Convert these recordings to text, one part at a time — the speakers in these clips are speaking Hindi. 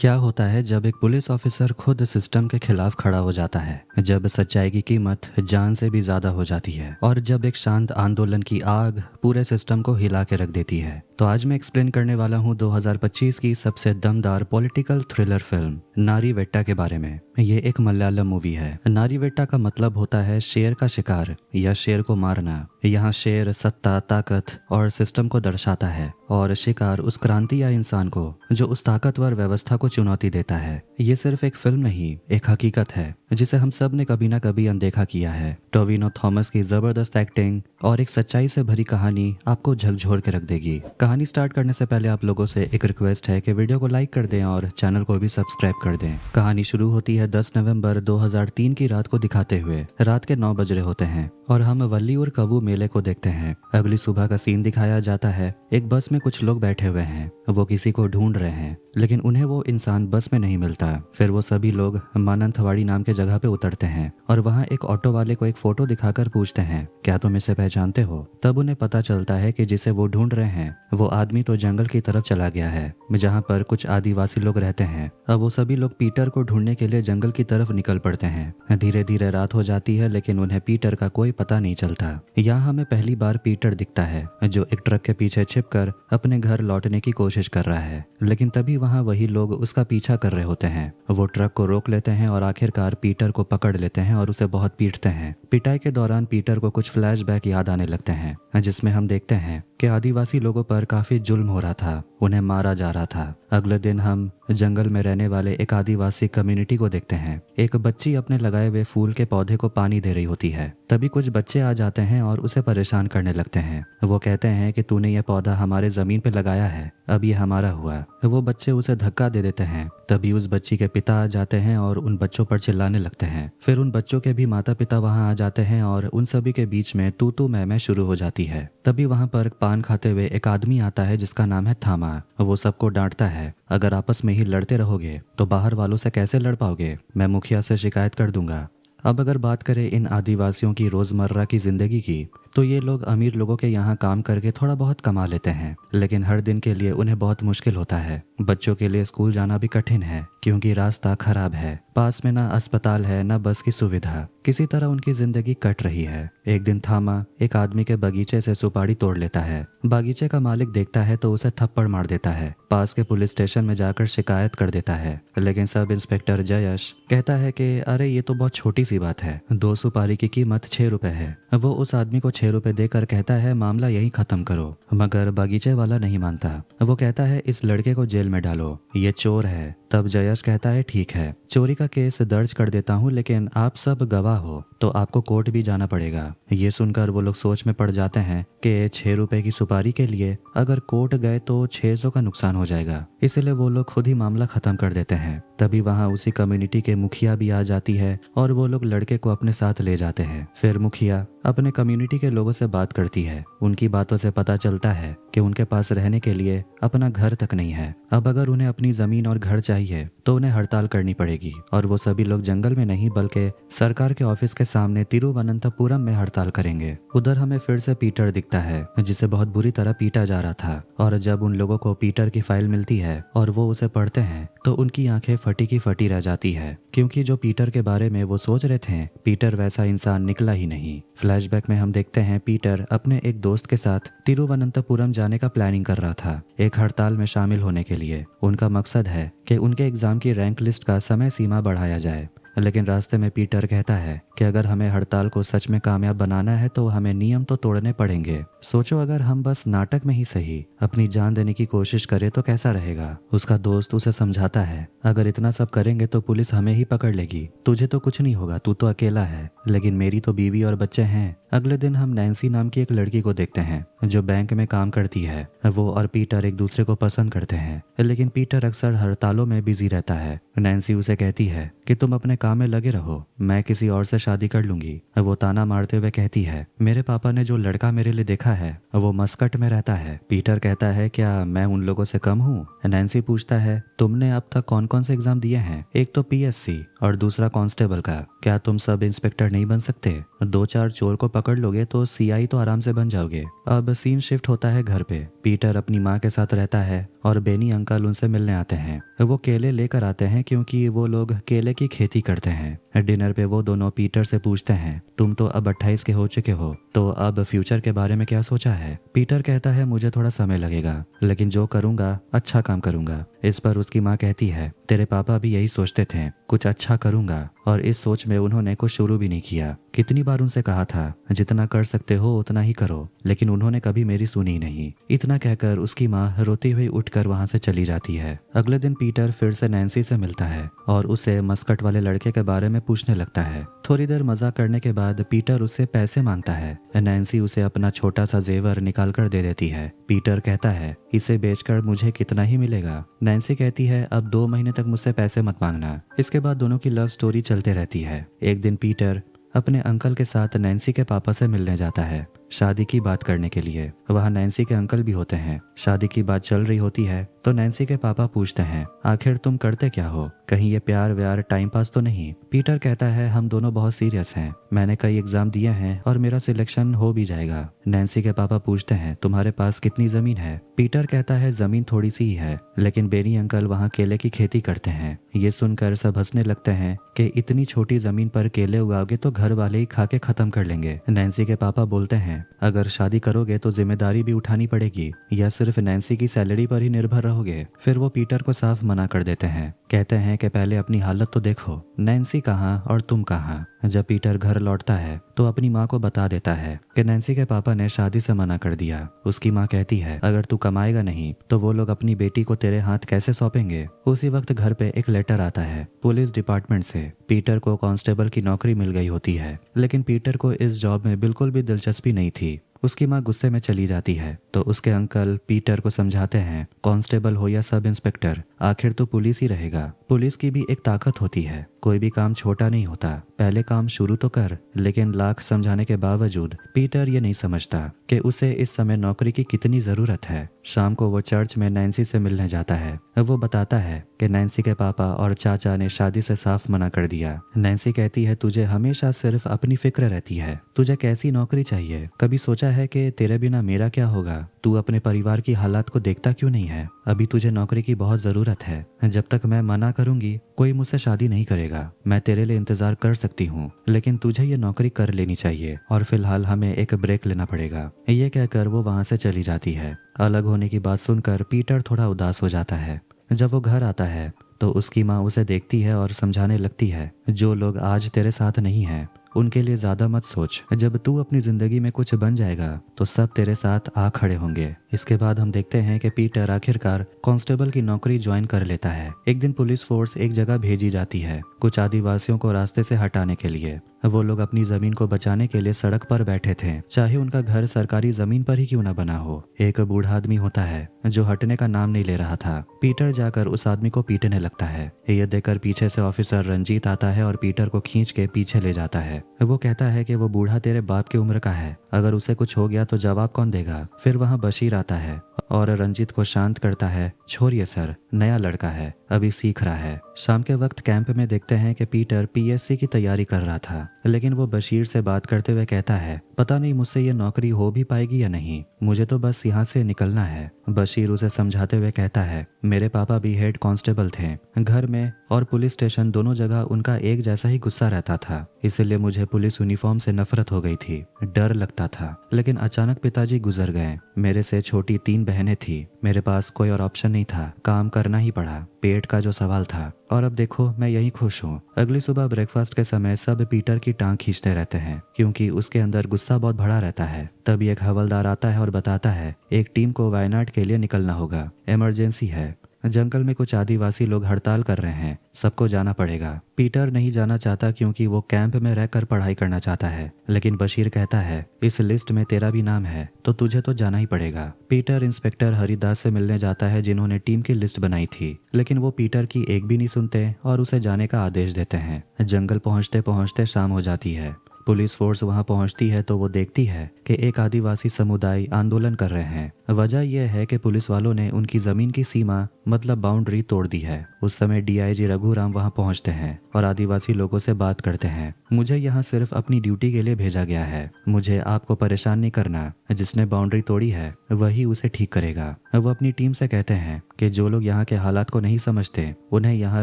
क्या होता है जब एक पुलिस ऑफिसर खुद सिस्टम के खिलाफ खड़ा हो जाता है, जब सच्चाई की कीमत जान से भी ज्यादा हो जाती है और जब एक शांत आंदोलन की आग पूरे सिस्टम को हिला के रख देती है। तो आज मैं एक्सप्लेन करने वाला हूँ 2025 की सबसे दमदार पॉलिटिकल थ्रिलर फिल्म नारी वेट्टा के बारे में। ये एक मलयालम मूवी है। नारी वेट्टा का मतलब होता है शेर का शिकार या शेर को मारना। यहाँ शेर सत्ता, ताकत और सिस्टम को दर्शाता है और शिकार उस क्रांति या इंसान को जो उस ताकतवर व्यवस्था को चुनौती देता है। ये सिर्फ एक फिल्म नहीं, एक हकीकत है जिसे हम सब ने कभी ना कभी अनदेखा किया है। टोविनो थॉमस की जबरदस्त एक्टिंग और एक सच्चाई से भरी कहानी आपको झकझोर के रख देगी। कहानी स्टार्ट करने से पहले आप लोगों से एक रिक्वेस्ट है कि वीडियो को लाइक कर दें और चैनल को भी सब्सक्राइब कर दें। कहानी शुरू होती है 10 नवंबर 2003 की रात को दिखाते हुए। रात के 9 बज रहे होते हैं और हम वल्लीयूर कवू मेले को देखते हैं। अगली सुबह का सीन दिखाया जाता है। एक बस में कुछ लोग बैठे हुए हैं, वो किसी को ढूंढ रहे हैं लेकिन उन्हें वो इंसान बस में नहीं मिलता। फिर वो सभी लोग मानंथवाड़ी नाम के जगह पे उतरते हैं और वहाँ एक ऑटो वाले को एक फोटो दिखाकर पूछते हैं, क्या तुम इसे पहचानते हो? तब उन्हें पता चलता है कि जिसे वो ढूंढ रहे हैं वो आदमी तो जंगल की तरफ चला गया है जहाँ पर कुछ आदिवासी लोग रहते हैं। अब वो सभी लोग पीटर को ढूंढने के लिए जंगल की तरफ निकल पड़ते हैं। धीरे धीरे रात हो जाती है लेकिन उन्हें पीटर का कोई पता नहीं चलता। यहाँ हमें पहली बार पीटर दिखता है जो एक ट्रक के पीछे छिपकर अपने घर लौटने की कोशिश कर रहा है, लेकिन तभी वहाँ वही लोग उसका पीछा कर रहे होते हैं। वो ट्रक को रोक लेते हैं और आखिरकार पीटर को पकड़ लेते हैं और उसे बहुत पीटते हैं। पिटाई के दौरान पीटर को कुछ फ्लैशबैक याद आने लगते हैं जिसमें हम देखते हैं कि आदिवासी लोगों पर काफी जुल्म हो रहा था, उन्हें मारा जा रहा था। अगले दिन हम जंगल में रहने वाले एक आदिवासी कम्युनिटी को देखते हैं। एक बच्ची अपने लगाए हुए फूल के पौधे को पानी दे रही होती है। तभी कुछ बच्चे आ जाते हैं और उसे परेशान करने लगते हैं। वो कहते हैं कि तूने ये पौधा हमारे जमीन पे लगाया है, अब ये हमारा हुआ। वो बच्चे उसे धक्का दे देते हैं। तभी उस बच्ची के पिता आ जाते हैं और उन बच्चों पर चिल्लाने लगते हैं। फिर उन बच्चों के भी माता पिता वहां आ जाते हैं और उन सभी के बीच में तू तू मैं शुरू हो जाती है। तभी वहां पर पान खाते हुए एक आदमी आता है जिसका नाम है थामा। वो सबको डांटता है, अगर आपस में ही लड़ते रहोगे तो बाहर वालों से कैसे लड़ पाओगे? मैं मुखिया से शिकायत कर दूंगा। अब अगर बात करें इन आदिवासियों की रोजमर्रा की जिंदगी की, तो ये लोग अमीर लोगों के यहाँ काम करके थोड़ा बहुत कमा लेते हैं, लेकिन हर दिन के लिए उन्हें बहुत मुश्किल होता है। बच्चों के लिए स्कूल जाना भी कठिन है क्योंकि रास्ता खराब है, पास में ना अस्पताल है ना बस की सुविधा। किसी तरह उनकी जिंदगी कट रही है। एक दिन थामा एक आदमी के बगीचे से सुपारी तोड़ लेता है। बगीचे का मालिक देखता है तो उसे थप्पड़ मार देता है। पास के पुलिस स्टेशन में जाकर शिकायत कर देता है, लेकिन सब इंस्पेक्टर जयश कहता है कि अरे ये तो बहुत छोटी सी बात है, 2 सुपारी की कीमत 6 रुपए है। वो उस आदमी को 6 रुपए देकर कहता है मामला यही खत्म करो, मगर बगीचे वाला नहीं मानता। वो कहता है इस लड़के को जेल में डालो, ये चोर है। तब जयश कहता है ठीक है, चोरी का केस दर्ज कर देता हूँ, लेकिन आप सब गवाह हो तो आपको कोर्ट भी जाना पड़ेगा। ये सुनकर वो लोग सोच में पड़ जाते हैं कि 6 रुपए की सुपारी के लिए अगर कोर्ट गए तो 600 का नुकसान हो जाएगा, इसलिए वो लोग खुद ही मामला खत्म कर देते हैं। तभी वहाँ उसी कम्युनिटी के मुखिया भी आ जाती है और वो लोग लड़के को अपने साथ ले जाते हैं। फिर मुखिया अपने कम्युनिटी के लोगों से बात करती है। उनकी बातों से पता चलता है कि उनके पास रहने के लिए अपना घर तक नहीं है। अब अगर उन्हें अपनी जमीन और घर चाहिए तो उन्हें हड़ताल करनी पड़ेगी और वो सभी लोग जंगल में नहीं बल्कि सरकार के ऑफिस के सामने तिरुवनंतपुरम में हड़ताल करेंगे। उधर हमें फिर से पीटर दिखता है जिसे बहुत बुरी तरह पीटा जा रहा था, और जब उन लोगों को पीटर की फाइल मिलती है और वो उसे पढ़ते हैं तो उनकी आंखें फटी की फटी रह जाती है, क्योंकि जो पीटर के बारे में वो सोच रहे थे पीटर वैसा इंसान निकला ही नहीं। फ्लैशबैक में हम देखते हैं पीटर अपने एक दोस्त के साथ तिरुवनंतपुरम जाने का प्लानिंग कर रहा था, एक हड़ताल में शामिल होने के लिए। उनका मकसद है कि उनके एग्जाम की रैंक लिस्ट का समय सीमा बढ़ाया जाए, लेकिन रास्ते में पीटर कहता है कि अगर हमें हड़ताल को सच में कामयाब बनाना है तो हमें नियम तो तोड़ने पड़ेंगे। सोचो अगर हम बस नाटक में ही सही अपनी जान देने की कोशिश करें तो कैसा रहेगा। उसका दोस्त उसे समझाता है अगर इतना सब करेंगे तो पुलिस हमें ही पकड़ लेगी, तुझे तो कुछ नहीं होगा, तू तो अकेला है, लेकिन मेरी तो बीवी और बच्चे हैं। अगले दिन हम नैन्सी नाम की एक लड़की को देखते हैं जो बैंक में काम करती है। वो और पीटर एक दूसरे को पसंद करते हैं, लेकिन पीटर अक्सर हड़तालों में बिजी रहता है। नैन्सी उसे कहती है कि तुम अपने काम में लगे रहो, मैं किसी और से शादी कर लूंगी। वो ताना मारते हुए कहती है, मेरे पापा ने जो लड़का मेरे लिए देखा है वो मस्कट में रहता है। पीटर कहता है, क्या मैं उन लोगों से कम हूँ? नैन्सी पूछता है, तुमने अब तक कौन कौन से एग्जाम दिए हैं? एक तो पीएससी और दूसरा कांस्टेबल का। क्या तुम सब इंस्पेक्टर नहीं बन सकते? दो चार चोर को पकड़ लोगे तो सीआई तो आराम से बन जाओगे। अब सीन शिफ्ट होता है घर पे। पीटर अपनी माँ के साथ रहता है और बेनी अंकल उनसे मिलने आते हैं। वो केले लेकर आते हैं क्योंकि वो लोग केले की खेती करते हैं। डिनर पे वो दोनों पीटर से पूछते हैं, तुम तो अब 28 के हो चुके हो, तो अब फ्यूचर के बारे में क्या सोचा है? पीटर कहता है, मुझे थोड़ा समय लगेगा, लेकिन जो करूंगा अच्छा काम करूंगा। इस पर उसकी माँ कहती है, तेरे पापा भी यही सोचते थे, कुछ अच्छा करूंगा, और इस सोच में उन्होंने कुछ शुरू भी नहीं किया। कितनी बार उनसे कहा था जितना कर सकते हो उतना ही करो, लेकिन उन्होंने कभी मेरी सुनी नहीं। इतना कहकर उसकी माँ रोती हुई उठकर वहां से चली जाती है। अगले दिन पीटर फिर से नैन्सी से मिलता है और उसे मस्कट वाले लड़के के बारे में पूछने लगता है। थोड़ी देर मजाक करने के बाद पीटर उससे पैसे मांगता है। नैन्सी उसे अपना छोटा सा जेवर निकाल कर दे देती है। पीटर कहता है, इसे बेचकर मुझे कितना ही मिलेगा? नैन्सी कहती है, अब 2 महीने तक मुझसे पैसे मत मांगना। इसके बाद दोनों की लव स्टोरी चलते रहती है। एक दिन पीटर अपने अंकल के साथ नैन्सी के पापा से मिलने जाता है, शादी की बात करने के लिए। वहाँ नैन्सी के अंकल भी होते हैं। शादी की बात चल रही होती है तो नैन्सी के पापा पूछते हैं, आखिर तुम करते क्या हो? कहीं ये प्यार व्यार टाइम पास तो नहीं? पीटर कहता है, हम दोनों बहुत सीरियस हैं, मैंने कई एग्जाम दिए हैं और मेरा सिलेक्शन हो भी जाएगा। नैन्सी के पापा पूछते हैं, तुम्हारे पास कितनी जमीन है? पीटर कहता है, जमीन थोड़ी सी ही है, लेकिन बेनी अंकल वहाँ केले की खेती करते हैं। ये सुनकर सब हंसने लगते हैं कि इतनी छोटी जमीन पर केले उगाओगे तो घर वाले ही खा के खत्म कर लेंगे। नैन्सी के पापा बोलते हैं, अगर शादी करोगे तो जिम्मेदारी भी उठानी पड़ेगी, या सिर्फ नैन्सी की सैलरी पर ही निर्भर रहोगे? फिर वो पीटर को साफ मना कर देते हैं, कहते हैं कि पहले अपनी हालत तो देखो, नैन्सी कहाँ और तुम कहाँ। जब पीटर घर लौटता है तो अपनी माँ को बता देता है कि नैन्सी के पापा ने शादी से मना कर दिया। उसकी माँ कहती है, अगर तू कमाएगा नहीं तो वो लोग अपनी बेटी को तेरे हाथ कैसे सौंपेंगे? उसी वक्त घर पे एक लेटर आता है पुलिस डिपार्टमेंट से। पीटर को कांस्टेबल की नौकरी मिल गई होती है, लेकिन पीटर को इस जॉब में बिल्कुल भी दिलचस्पी नहीं थी। उसकी माँ गुस्से में चली जाती है तो उसके अंकल पीटर को समझाते हैं, कांस्टेबल हो या सब इंस्पेक्टर, आखिर तो पुलिस ही रहेगा। पुलिस की भी एक ताकत होती है, कोई भी काम छोटा नहीं होता, पहले काम शुरू तो कर। लेकिन लाख समझाने के बावजूद पीटर ये नहीं समझता कि उसे इस समय नौकरी की कितनी जरूरत है। शाम को वो चर्च में नैन्सी से मिलने जाता है। वो बताता है कि नैन्सी के पापा और चाचा ने शादी से साफ मना कर दिया। नैन्सी कहती है, तुझे हमेशा सिर्फ अपनी फिक्र रहती है, तुझे कैसी नौकरी चाहिए? कभी सोचा है कि तेरे बिना मेरा क्या होगा? तू अपने परिवार की हालात को देखता क्यों नहीं है? अभी तुझे नौकरी की बहुत जरूरत है। जब तक मैं मना करूंगी कोई मुझसे शादी नहीं करेगा। मैं तेरे लिए इंतजार कर सकती हूँ, लेकिन तुझे ये नौकरी कर लेनी चाहिए और फिलहाल हमें एक ब्रेक लेना पड़ेगा। ये कहकर वो वहां से चली जाती है। अलग होने की बात सुनकर पीटर थोड़ा उदास हो जाता है। जब वो घर आता है तो उसकी माँ उसे देखती है और समझाने लगती है, जो लोग आज तेरे साथ नहीं हैं उनके लिए ज्यादा मत सोच, जब तू अपनी जिंदगी में कुछ बन जाएगा तो सब तेरे साथ आ खड़े होंगे। इसके बाद हम देखते हैं कि पीटर आखिरकार कांस्टेबल की नौकरी ज्वाइन कर लेता है। एक दिन पुलिस फोर्स एक जगह भेजी जाती है कुछ आदिवासियों को रास्ते से हटाने के लिए। वो लोग अपनी जमीन को बचाने के लिए सड़क पर बैठे थे, चाहे उनका घर सरकारी जमीन पर ही क्यों न बना हो। एक बूढ़ा आदमी होता है जो हटने का नाम नहीं ले रहा था। पीटर जाकर उस आदमी को पीटने लगता है। ये देखकर पीछे से ऑफिसर रंजीत आता है और पीटर को खींच के पीछे ले जाता है। वो कहता है कि वो बूढ़ा तेरे बाप की उम्र का है, अगर उसे कुछ हो गया तो जवाब कौन देगा? फिर वहाँ बशीर आता है और रंजीत को शांत करता है, छोड़िए सर, नया लड़का है, अभी सीख रहा है। शाम के वक्त कैंप में देखते हैं कि पीटर पीएससी की तैयारी कर रहा था, लेकिन वो बशीर से बात करते हुए कहता है, पता नहीं मुझसे ये नौकरी हो भी पाएगी या नहीं, मुझे तो बस यहाँ से निकलना है। बशीर उसे समझाते हुए कहता है, मेरे पापा भी हेड कांस्टेबल थे, घर में और पुलिस स्टेशन दोनों जगह उनका एक जैसा ही गुस्सा रहता था, इसलिए मुझे पुलिस यूनिफॉर्म से नफरत हो गई थी, डर लगता था। लेकिन अचानक पिताजी गुजर गए, मेरे से छोटी 3 बहनें थी, मेरे पास कोई और ऑप्शन नहीं था, काम करना ही पड़ा, पेट का जो सवाल था, और अब देखो मैं यही खुश हूँ। अगली सुबह ब्रेकफास्ट के समय सब पीटर की टांग खींचते रहते हैं क्योंकि उसके अंदर गुस्सा बहुत भरा रहता है। तभी एक हवलदार आता है और बताता है, एक टीम को वायनाड के लिए निकलना होगा, इमरजेंसी है। जंगल में कुछ आदिवासी लोग हड़ताल कर रहे हैं, सबको जाना पड़ेगा। पीटर नहीं जाना चाहता क्योंकि वो कैंप में रहकर पढ़ाई करना चाहता है, लेकिन बशीर कहता है इस लिस्ट में तेरा भी नाम है तो तुझे तो जाना ही पड़ेगा। पीटर इंस्पेक्टर हरिदास से मिलने जाता है जिन्होंने टीम की लिस्ट बनाई थी, लेकिन वो पीटर की एक भी नहीं सुनते और उसे जाने का आदेश देते हैं। जंगल पहुंचते पहुंचते शाम हो जाती है। पुलिस फोर्स वहां पहुंचती है तो वो देखती है कि एक आदिवासी समुदाय आंदोलन कर रहे हैं। वजह यह है कि पुलिस वालों ने उनकी जमीन की सीमा मतलब बाउंड्री तोड़ दी है। उस समय डीआईजी रघुराम वहां पहुंचते हैं और आदिवासी लोगों से बात करते हैं। मुझे यहाँ सिर्फ अपनी ड्यूटी के लिए भेजा गया है, मुझे आपको परेशान नहीं करना। जिसने बाउंड्री तोड़ी है वही उसे ठीक करेगा। वो अपनी टीम से कहते हैं कि जो लोग यहाँ के हालात को नहीं समझते उन्हें यहाँ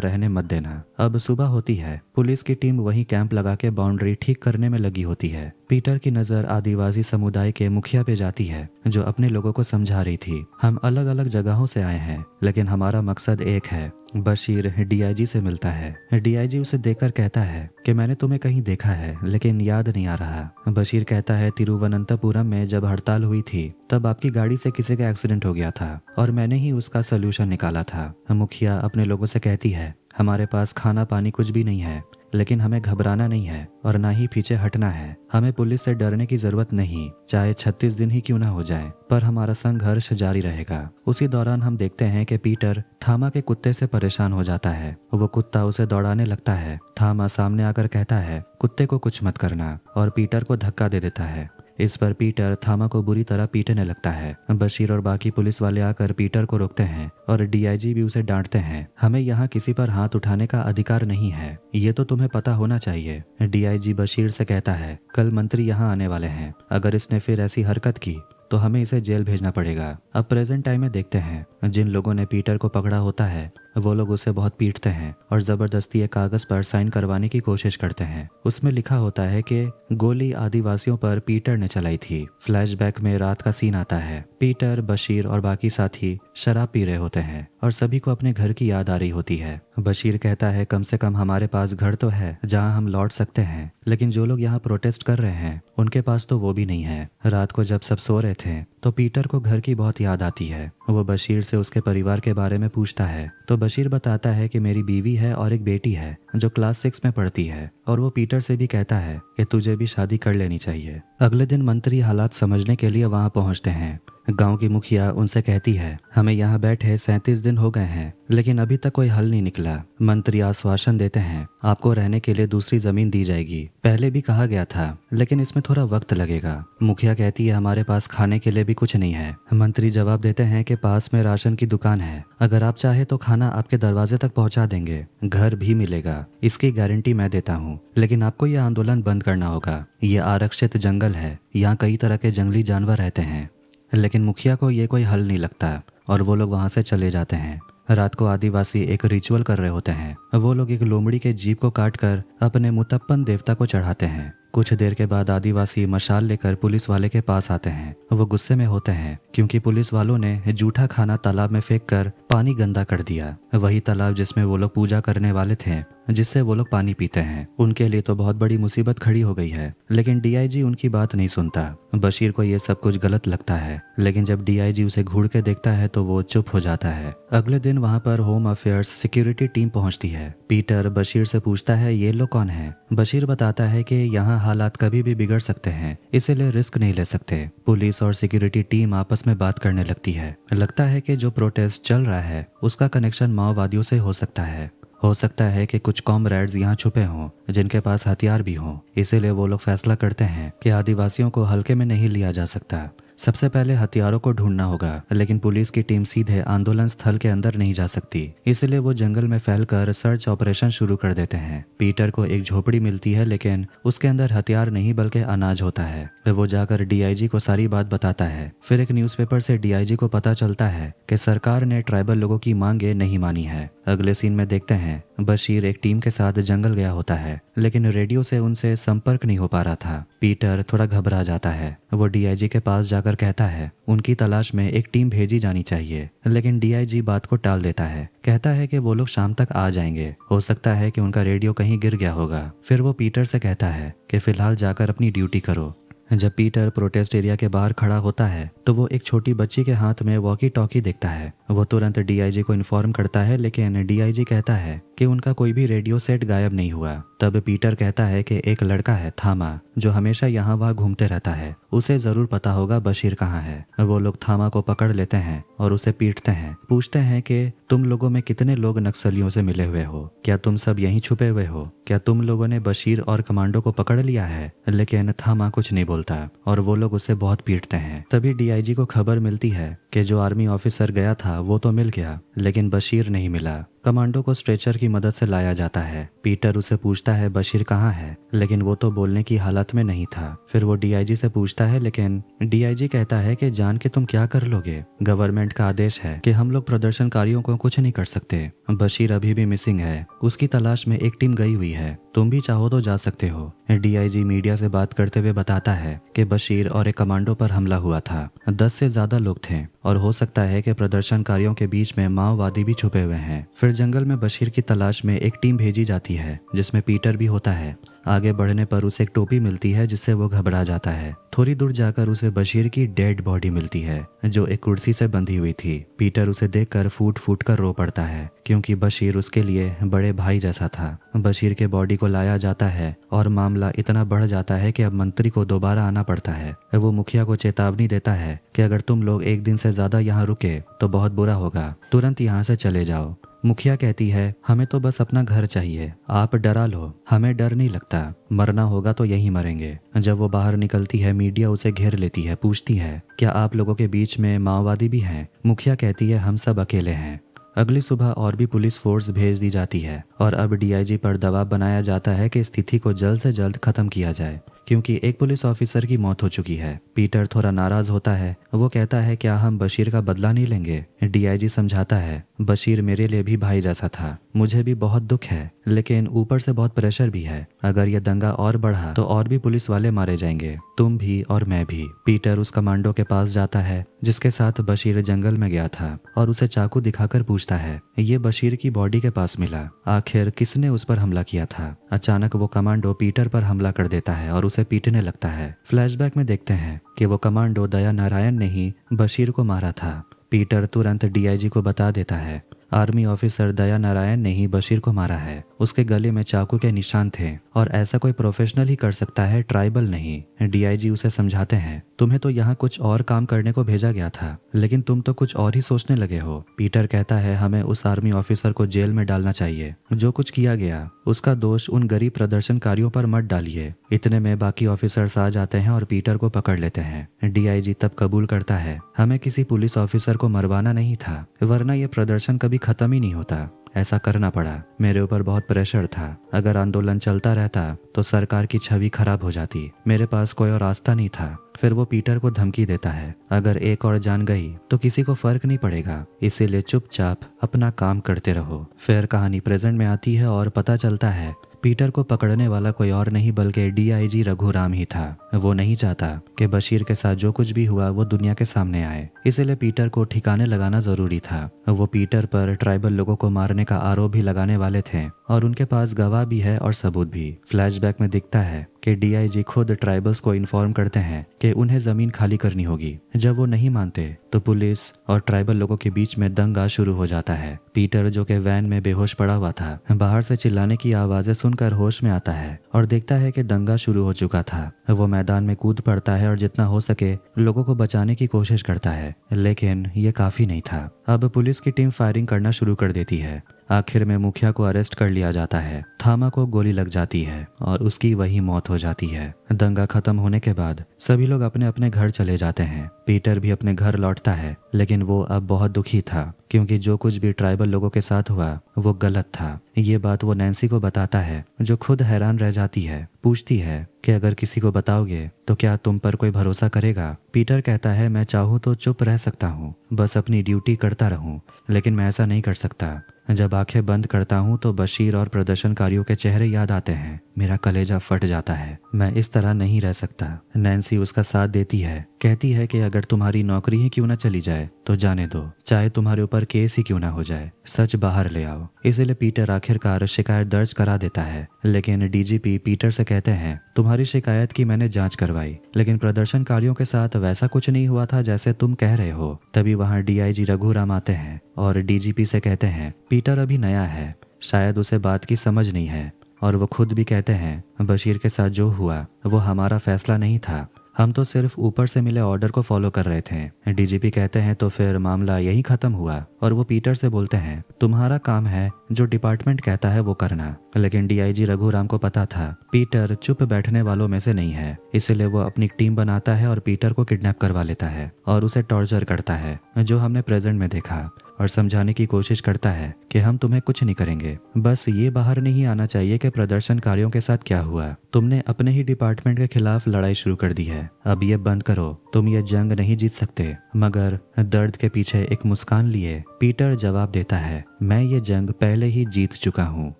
रहने मत देना। अब सुबह होती है। पुलिस की टीम वहीं कैंप लगा के बाउंड्री ठीक करने में लगी होती है। पीटर की नजर आदिवासी समुदाय के मुखिया पे जाती है जो अपने लोगों को समझा रही थी, हम अलग अलग जगहों से आए हैं लेकिन हमारा मकसद एक है। बशीर डीआईजी से मिलता है। डीआईजी उसे देखकर कहता है कि मैंने तुम्हें कहीं देखा है लेकिन याद नहीं आ रहा। बशीर कहता है तिरुवनंतपुरम में जब हड़ताल हुई थी तब आपकी गाड़ी से किसी का एक्सीडेंट हो गया था और मैंने ही उसका सलूशन निकाला था। मुखिया अपने लोगों से कहती है हमारे पास खाना पानी कुछ भी नहीं है, लेकिन हमें घबराना नहीं है और ना ही पीछे हटना है। हमें पुलिस से डरने की जरूरत नहीं, चाहे 36 दिन ही क्यों ना हो जाए, पर हमारा संघर्ष जारी रहेगा। उसी दौरान हम देखते हैं कि पीटर थामा के कुत्ते से परेशान हो जाता है। वो कुत्ता उसे दौड़ाने लगता है। थामा सामने आकर कहता है कुत्ते को कुछ मत करना और पीटर को धक्का दे देता है। इस पर पीटर थामा को बुरी तरह पीटने लगता है। बशीर और बाकी पुलिस वाले आकर पीटर को रोकते हैं और डीआईजी भी उसे डांटते हैं। हमें यहाँ किसी पर हाथ उठाने का अधिकार नहीं है, ये तो तुम्हें पता होना चाहिए। डीआईजी बशीर से कहता है कल मंत्री यहाँ आने वाले हैं, अगर इसने फिर ऐसी हरकत की तो हमें इसे जेल भेजना पड़ेगा। अब प्रेजेंट टाइम में देखते हैं जिन लोगों ने पीटर को पकड़ा होता है वो लोग उसे बहुत पीटते हैं और जबरदस्ती एक कागज पर साइन करवाने की कोशिश करते हैं। उसमें लिखा होता है कि गोली आदिवासियों पर पीटर ने चलाई थी। फ्लैशबैक में रात का सीन आता है। पीटर, बशीर और बाकी साथी शराब पी रहे होते हैं और सभी को अपने घर की याद आ रही होती है। बशीर कहता है कम से कम हमारे पास घर तो है जहाँ हम लौट सकते हैं, लेकिन जो लोग यहाँ प्रोटेस्ट कर रहे हैं उनके पास तो वो भी नहीं है। रात को जब सब सो रहे थे तो पीटर को घर की बहुत याद आती है। वो बशीर से उसके परिवार के बारे में पूछता है तो बशीर बताता है कि मेरी बीवी है और एक बेटी है जो क्लास 6 में पढ़ती है, और वो पीटर से भी कहता है कि तुझे भी शादी कर लेनी चाहिए। अगले दिन मंत्री हालात समझने के लिए वहां पहुंचते हैं। गांव की मुखिया उनसे कहती है हमें यहाँ बैठे 37 दिन हो गए हैं लेकिन अभी तक कोई हल नहीं निकला। मंत्री आश्वासन देते हैं आपको रहने के लिए दूसरी जमीन दी जाएगी, पहले भी कहा गया था लेकिन इसमें थोड़ा वक्त लगेगा। मुखिया कहती है हमारे पास खाने के लिए भी कुछ नहीं है। मंत्री जवाब देते हैं कि पास में राशन की दुकान है, अगर आप चाहे तो खाना आपके दरवाजे तक पहुंचा देंगे, घर भी मिलेगा, इसकी गारंटी मैं देता हूँ, लेकिन आपको यह आंदोलन बंद करना होगा। ये आरक्षित जंगल है, यहाँ कई तरह के जंगली जानवर रहते हैं। लेकिन मुखिया को ये कोई हल नहीं लगता और वो लोग वहां से चले जाते हैं। रात को आदिवासी एक रिचुअल कर रहे होते हैं। वो लोग एक लोमड़ी के जीभ को काटकर अपने मुतप्पन देवता को चढ़ाते हैं। कुछ देर के बाद आदिवासी मशाल लेकर पुलिस वाले के पास आते हैं। वो गुस्से में होते हैं क्योंकि पुलिस वालों ने जूठा खाना तालाब में फेंककर पानी गंदा कर दिया। वही तालाब जिसमें वो लोग पूजा करने वाले थे, जिससे वो लोग पानी पीते हैं। उनके लिए तो बहुत बड़ी मुसीबत खड़ी हो गई है, लेकिन डीआईजी उनकी बात नहीं सुनता। बशीर को ये सब कुछ गलत लगता है, लेकिन जब डीआईजी उसे घूर के देखता है तो वो चुप हो जाता है। अगले दिन वहाँ पर होम अफेयर्स सिक्योरिटी टीम पहुँचती है। पीटर बशीर से पूछता है ये लोग कौन है। बशीर बताता है कि यहाँ हालात कभी भी बिगड़ सकते हैं, इसीलिए रिस्क नहीं ले सकते। पुलिस और सिक्योरिटी टीम आपस में बात करने लगती है। लगता है कि जो प्रोटेस्ट चल रहा है उसका कनेक्शन माओवादियों से हो सकता है। हो सकता है कि कुछ कॉमरेड्स यहाँ छुपे हों जिनके पास हथियार भी हों। इसीलिए वो लोग फैसला करते हैं कि आदिवासियों को हल्के में नहीं लिया जा सकता। सबसे पहले हथियारों को ढूंढना होगा, लेकिन पुलिस की टीम सीधे आंदोलन स्थल के अंदर नहीं जा सकती, इसलिए वो जंगल में फैलकर सर्च ऑपरेशन शुरू कर देते हैं। पीटर को एक झोपड़ी मिलती है, लेकिन उसके अंदर हथियार नहीं बल्कि अनाज होता है। वो जाकर डीआईजी को सारी बात बताता है। फिर एक न्यूज़पेपर से डीआईजी को पता चलता है कि सरकार ने ट्राइबल लोगों की मांगे नहीं मानी है। अगले सीन में देखते हैं बशीर एक टीम के साथ जंगल गया होता है, लेकिन रेडियो से उनसे संपर्क नहीं हो पा रहा था। पीटर थोड़ा घबरा जाता है। वो डीआईजी के पास जाकर कहता है उनकी तलाश में एक टीम भेजी जानी चाहिए, लेकिन डीआईजी बात को टाल देता है। कहता है कि वो लोग शाम तक आ जाएंगे, हो सकता है कि उनका रेडियो कहीं गिर गया होगा। फिर वो पीटर से कहता है कि फिलहाल जाकर अपनी ड्यूटी करो। जब पीटर प्रोटेस्ट एरिया के बाहर खड़ा होता है तो वो एक छोटी बच्ची के हाथ में वॉकी टॉकी देखता है। वो तुरंत डीआईजी को इन्फॉर्म करता है, लेकिन डीआईजी कहता है कि उनका कोई भी रेडियो सेट गायब नहीं हुआ। तब पीटर कहता है कि एक लड़का है थामा, जो हमेशा यहाँ वहाँ घूमते रहता है, उसे जरूर पता होगा बशीर कहाँ है। वो लोग थामा को पकड़ लेते हैं और उसे पीटते हैं, पूछते हैं कि तुम लोगों में कितने लोग नक्सलियों से मिले हुए हो, क्या तुम सब यहीं छुपे हुए हो, क्या तुम लोगों ने बशीर और कमांडो को पकड़ लिया है। लेकिन थामा कुछ नहीं बोलता और वो लोग उसे बहुत पीटते हैं। तभी डीआईजी को खबर मिलती है कि जो आर्मी ऑफिसर गया था वो तो मिल गया, लेकिन बशीर नहीं मिला। कमांडो को स्ट्रेचर की मदद से लाया जाता है। पीटर उसे पूछता है बशीर कहाँ है, लेकिन वो तो बोलने की हालत में नहीं था। फिर वो डीआईजी से पूछता है, लेकिन डीआईजी कहता है कि जान के तुम क्या कर लोगे, गवर्नमेंट का आदेश है कि हम लोग प्रदर्शनकारियों को कुछ नहीं कर सकते। बशीर अभी भी मिसिंग है, उसकी तलाश में एक टीम गई हुई है, तुम भी चाहो तो जा सकते हो। डीआईजी मीडिया से बात करते हुए बताता है कि बशीर और एक कमांडो पर हमला हुआ था। 10 से ज्यादा लोग थे और हो सकता है कि प्रदर्शनकारियों के बीच में माओवादी भी छुपे हुए हैं। फिर जंगल में बशीर की तलाश में एक टीम भेजी जाती है, जिसमें पीटर भी होता है। आगे बढ़ने पर उसे एक टोपी मिलती है, जिससे वो घबरा जाता है। थोड़ी दूर जाकर उसे बशीर की डेड बॉडी मिलती है, जो एक कुर्सी से बंधी हुई थी। पीटर उसे देखकर फूट फूट कर रो पड़ता है, क्योंकि बशीर उसके लिए बड़े भाई जैसा था। बशीर के बॉडी को लाया जाता है और मामला इतना बढ़ जाता है कि अब मंत्री को दोबारा आना पड़ता है। वो मुखिया को चेतावनी देता है कि अगर तुम लोग एक दिन से ज्यादा यहाँ रुके तो बहुत बुरा होगा, तुरंत यहाँ से चले जाओ। मुखिया कहती है, हमें तो बस अपना घर चाहिए, आप डरा लो, हमें डर नहीं लगता, मरना होगा तो यहीं मरेंगे। जब वो बाहर निकलती है, मीडिया उसे घेर लेती है, पूछती है क्या आप लोगों के बीच में माओवादी भी हैं। मुखिया कहती है, हम सब अकेले हैं। अगली सुबह और भी पुलिस फोर्स भेज दी जाती है और अब डीआईजी पर दबाव बनाया जाता है कि स्थिति को जल्द से जल्द खत्म किया जाए, क्योंकि एक पुलिस ऑफिसर की मौत हो चुकी है। पीटर थोड़ा नाराज होता है, वो कहता है क्या हम बशीर का बदला नहीं लेंगे। डीआईजी समझाता है, बशीर मेरे लिए भी भाई जैसा था, मुझे भी बहुत दुख है, लेकिन ऊपर से बहुत प्रेशर भी है। अगर ये दंगा और बढ़ा तो और भी पुलिस वाले मारे जाएंगे, तुम भी और मैं भी। पीटर उस कमांडो के पास जाता है जिसके साथ बशीर जंगल में गया था और उसे चाकू दिखाकर पूछता है, ये बशीर की बॉडी के पास मिला, आखिर किसने उस पर हमला किया था। अचानक वो कमांडो पीटर पर हमला कर देता है और उसे पीटने लगता है। फ्लैशबैक में देखते हैं कि वो कमांडो दया नारायण ने ही बशीर को मारा था। पीटर तुरंत डीआईजी को बता देता है, आर्मी ऑफिसर दया नारायण ने ही बशीर को मारा है, उसके गले में चाकू के निशान थे और ऐसा कोई प्रोफेशनल ही कर सकता है, ट्राइबल नहीं। डीआईजी उसे समझाते हैं, तुम्हें तो यहाँ कुछ और काम करने को भेजा गया था, लेकिन तुम तो कुछ और ही सोचने लगे हो। पीटर कहता है, हमें उस आर्मी ऑफिसर को जेल में डालना चाहिए, जो कुछ किया गया उसका दोष उन गरीब प्रदर्शनकारियों पर मत डालिए। इतने में बाकी ऑफिसर्स आ जाते हैं और पीटर को पकड़ लेते हैं। डीआईजी तब कबूल करता है, हमें किसी पुलिस ऑफिसर को मरवाना नहीं था, वरना ये प्रदर्शन कभी खत्म ही नहीं होता, ऐसा करना पड़ा, मेरे ऊपर बहुत प्रेशर था। अगर आंदोलन चलता रहता तो सरकार की छवि खराब हो जाती, मेरे पास कोई और रास्ता नहीं था। फिर वो पीटर को धमकी देता है, अगर एक और जान गई तो किसी को फर्क नहीं पड़ेगा, इसीलिए चुपचाप अपना काम करते रहो। फिर कहानी प्रेजेंट में आती है और पता चलता है पीटर को पकड़ने वाला कोई और नहीं बल्कि डीआईजी रघुराम ही था। वो नहीं चाहता कि बशीर के साथ जो कुछ भी हुआ वो दुनिया के सामने आए, इसलिए पीटर को ठिकाने लगाना जरूरी था। वो पीटर पर ट्राइबल लोगों को मारने का आरोप भी लगाने वाले थे और उनके पास गवाह भी है और सबूत भी। फ्लैशबैक में दिखता है कि डीआईजी खुद ट्राइबल्स को इन्फॉर्म करते हैं कि उन्हें जमीन खाली करनी होगी। जब वो नहीं मानते तो पुलिस और ट्राइबल लोगों के बीच में दंगा शुरू हो जाता है। पीटर जो कि वैन में बेहोश पड़ा हुआ था, बाहर से चिल्लाने की आवाजें सुनकर होश में आता है और देखता है कि दंगा शुरू हो चुका था। वो मैदान में कूद पड़ता है और जितना हो सके लोगों को बचाने की कोशिश करता है, लेकिन ये काफी नहीं था। अब पुलिस की टीम फायरिंग करना शुरू कर देती है। आखिर में मुखिया को अरेस्ट कर लिया जाता है, थामा को गोली लग जाती है और उसकी वही मौत हो जाती है। दंगा खत्म होने के बाद सभी लोग अपने अपने घर चले जाते हैं। पीटर भी अपने घर लौटता है, लेकिन वो अब बहुत दुखी था क्योंकि जो कुछ भी ट्राइबल लोगों के साथ हुआ वो गलत था। ये बात वो नैन्सी को बताता है, जो खुद हैरान रह जाती है। पूछती है कि अगर किसी को बताओगे तो क्या तुम पर कोई भरोसा करेगा। पीटर कहता है, मैं चाहूँ तो चुप रह सकता हूँ, बस अपनी ड्यूटी करता रहूँ, लेकिन मैं ऐसा नहीं कर सकता। जब आंखें बंद करता हूँ तो बशीर और प्रदर्शनकारियों के चेहरे याद आते हैं, मेरा कलेजा फट जाता है, मैं इस तरह नहीं रह सकता। नैन्सी उसका साथ देती है, कहती है कि अगर तुम्हारी नौकरी ही क्यों न चली जाए तो जाने दो, चाहे तुम्हारे ऊपर केस ही क्यों ना हो जाए, सच बाहर ले आओ। इसीलिए पीटर आखिरकार शिकायत दर्ज करा देता है, लेकिन डीजीपी पीटर से कहते हैं तुम्हारी शिकायत की मैंने जांच करवाई, लेकिन प्रदर्शनकारियों के साथ वैसा कुछ नहीं हुआ था जैसे तुम कह रहे हो। तभी वहाँ डीआईजी रघुराम आते हैं और डीजीपी से कहते हैं पीटर अभी नया है, शायद उसे बात की समझ नहीं है, और वो खुद भी कहते हैं बशीर के साथ जो हुआ वो हमारा फैसला नहीं था, हम तो सिर्फ ऊपर से मिले ऑर्डर को फॉलो कर रहे थे। डीजीपी कहते हैं तो फिर मामला यही खत्म हुआ, और वो पीटर से बोलते हैं तुम्हारा काम है जो डिपार्टमेंट कहता है वो करना। लेकिन डीआईजी रघुराम को पता था पीटर चुप बैठने वालों में से नहीं है, इसलिए वो अपनी टीम बनाता है और पीटर को किडनैप करवा लेता है और उसे टॉर्चर करता है, जो हमने प्रेजेंट में देखा, और समझाने की कोशिश करता है कि हम तुम्हें कुछ नहीं करेंगे, बस ये बाहर नहीं आना चाहिए कि प्रदर्शनकारियों के साथ क्या हुआ। तुमने अपने ही डिपार्टमेंट के खिलाफ लड़ाई शुरू कर दी है, अब ये बंद करो, तुम ये जंग नहीं जीत सकते। मगर दर्द के पीछे एक मुस्कान लिए पीटर जवाब देता है मैं ये जंग पहले ही जीत चुका हूँ।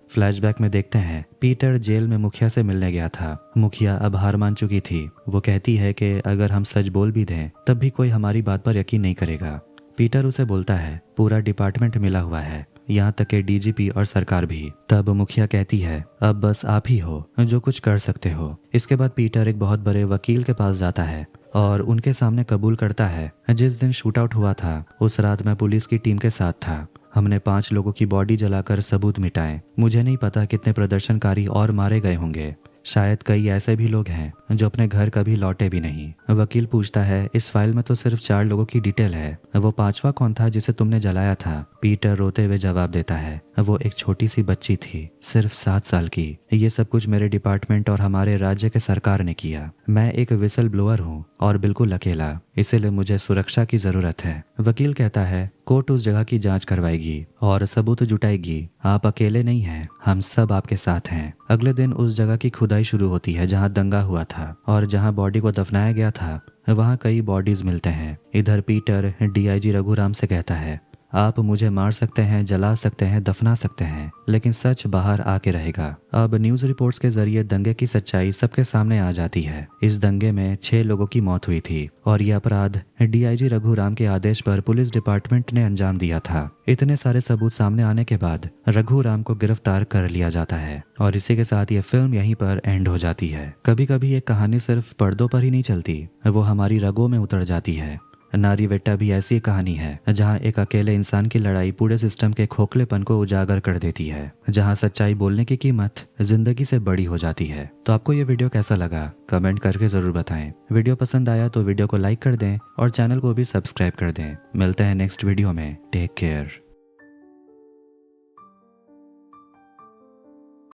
फ्लैशबैक में देखते हैं पीटर जेल में मुखिया से मिलने गया था। मुखिया अब हार मान चुकी थी। वो कहती है कि अगर हम सच बोल भी दें तब भी कोई हमारी बात पर यकीन नहीं करेगा। पीटर उसे बोलता है पूरा डिपार्टमेंट मिला हुआ है, यहाँ तक के डीजीपी और सरकार भी। तब मुखिया कहती है अब बस आप ही हो जो कुछ कर सकते हो। इसके बाद पीटर एक बहुत बड़े वकील के पास जाता है और उनके सामने कबूल करता है जिस दिन शूट आउट हुआ था उस रात मैं पुलिस की टीम के साथ था, हमने 5 लोगों की बॉडी जलाकर सबूत मिटाए। मुझे नहीं पता कितने प्रदर्शनकारी और मारे गए होंगे, शायद कई ऐसे भी लोग हैं जो अपने घर कभी लौटे भी नहीं। वकील पूछता है इस फाइल में तो सिर्फ 4 लोगों की डिटेल है, वो 5वां कौन था जिसे तुमने जलाया था? पीटर रोते हुए जवाब देता है वो एक छोटी सी बच्ची थी, सिर्फ 7 साल की। ये सब कुछ मेरे डिपार्टमेंट और हमारे राज्य के सरकार ने किया। मैं एक विसल ब्लोअर हूँ और बिल्कुल अकेला, इसीलिए मुझे सुरक्षा की जरूरत है। वकील कहता है कोर्ट उस जगह की जांच करवाएगी और सबूत जुटाएगी, आप अकेले नहीं हैं, हम सब आपके साथ हैं। अगले दिन उस जगह की खुदाई शुरू होती है जहां दंगा हुआ था, और जहां बॉडी को दफनाया गया था वहां कई बॉडीज मिलते हैं। इधर पीटर डीआईजी रघुराम से कहता है आप मुझे मार सकते हैं, जला सकते हैं, दफना सकते हैं, लेकिन सच बाहर आके रहेगा। अब न्यूज रिपोर्ट्स के जरिए दंगे की सच्चाई सबके सामने आ जाती है। इस दंगे में 6 लोगों की मौत हुई थी और यह अपराध डीआईजी रघुराम के आदेश पर पुलिस डिपार्टमेंट ने अंजाम दिया था। इतने सारे सबूत सामने आने के बाद रघुराम को गिरफ्तार कर लिया जाता है और इसी के साथ ये फिल्म यहीं पर एंड हो जाती है। कभी कभी एक कहानी सिर्फ पर्दों पर ही नहीं चलती, वो हमारी रगों में उतर जाती है। नारीवेट्टा भी ऐसी कहानी है जहां एक अकेले इंसान की लड़ाई पूरे सिस्टम के खोखलेपन को उजागर कर देती है, जहां सच्चाई बोलने की कीमत जिंदगी से बड़ी हो जाती है। तो आपको ये वीडियो कैसा लगा कमेंट करके जरूर बताएं। वीडियो पसंद आया तो वीडियो को लाइक कर दें और चैनल को भी सब्सक्राइब कर दें। मिलते हैं नेक्स्ट वीडियो में। Take care.